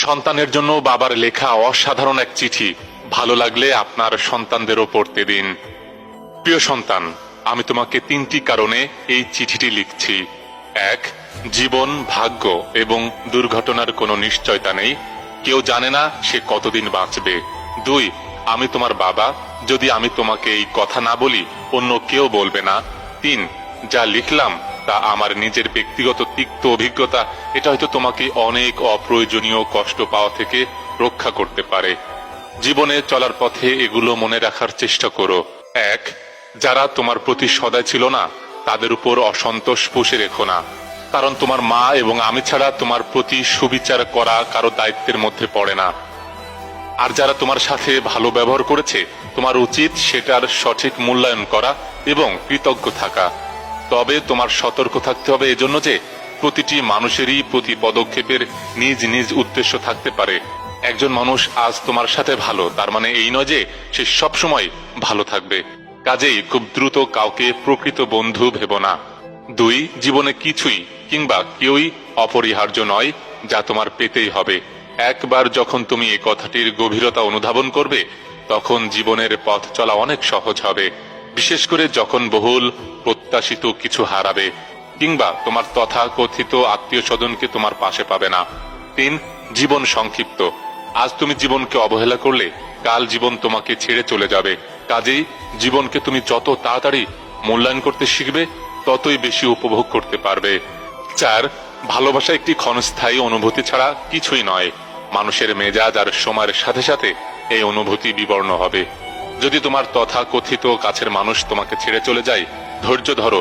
সন্তানের জন্য বাবার লেখা অসাধারণ এক চিঠি ভালো লাগলে আপনার সন্তানদেরও পড়তে দিন। প্রিয় সন্তান, আমি তোমাকে 3টি কারণে এই চিঠিটি লিখছি। 1, জীবন, ভাগ্য এবং দুর্ঘটনার কোনো নিশ্চয়তা নেই, কেউ জানে না সে কতদিন বাঁচবে। 2, আমি তোমার বাবা, যদি আমি তোমাকে এই কথা না বলি অন্য কেউ বলবে না। 3, যা লিখলাম তা আমার নিজের ব্যক্তিগত তিক্ত অভিজ্ঞতা, এটা হয়তো তোমাকে অনেক অপ্রয়োজনীয় কষ্ট পাওয়া থেকে রক্ষা করতে পারে। জীবনে চলার পথে এগুলো মনে রাখার চেষ্টা করো। 1, যারা তোমার প্রতি সদয় ছিল না তাদের উপর অসন্তোষ পুষে রেখো না, কারণ তোমার মা এবং আমি ছাড়া তোমার প্রতি সুবিচার করা কারো দায়িত্বের মধ্যে পড়ে না। আর যারা তোমার সাথে ভালো ব্যবহার করেছে তোমার উচিত সেটার সঠিক মূল্যায়ন করা এবং কৃতজ্ঞ থাকা। তবে তোমার সতর্ক থাকতে হবে এজন্য যে প্রতিটি মানুষেরই প্রতি পদক্ষেপের নিজ নিজ উদ্দেশ্য থাকতে পারে। একজন মানুষ আজ তোমার সাথে ভালো তার মানে এই নয় যে সে সবসময় ভালো থাকবে। কাজেই খুব দ্রুত কাউকে প্রকৃত বন্ধু ভেবো না। 2, জীবনে কিছুই কিংবা কেউই অপরিহার্য নয় যা তোমার পেতেই হবে। একবার যখন তুমি এই কথাটির গভীরতা অনুধাবন করবে তখন জীবনের পথ চলা অনেক সহজ হবে, বিশেষ করে যখন বহুল প্রত্যাশিত কিছু হারাবে কিংবা তোমার তথাকথিত আত্মীয় স্বজনকে তোমার পাশে পাবে না। 3, জীবন সংক্ষিপ্ত। আজ তুমি জীবনকে অবহেলা করলে কাল জীবন তোমাকে ছেড়ে চলে যাবে। কাজেই জীবনকে তুমি যত তাড়াতাড়ি মূল্যায়ন করতে শিখবে ততই বেশি উপভোগ করতে পারবে। 4, ভালোবাসা একটি ক্ষণস্থায়ী অনুভূতি ছাড়া কিছুই নয়। মানুষের মেজাজ আর সময়ের সাথে সাথে এই অনুভূতি বিবর্ণ হবে। যদি তোমার তথাকথিত কাছের মানুষ তোমাকে ছেড়ে চলে যায়, ধৈর্য ধরো।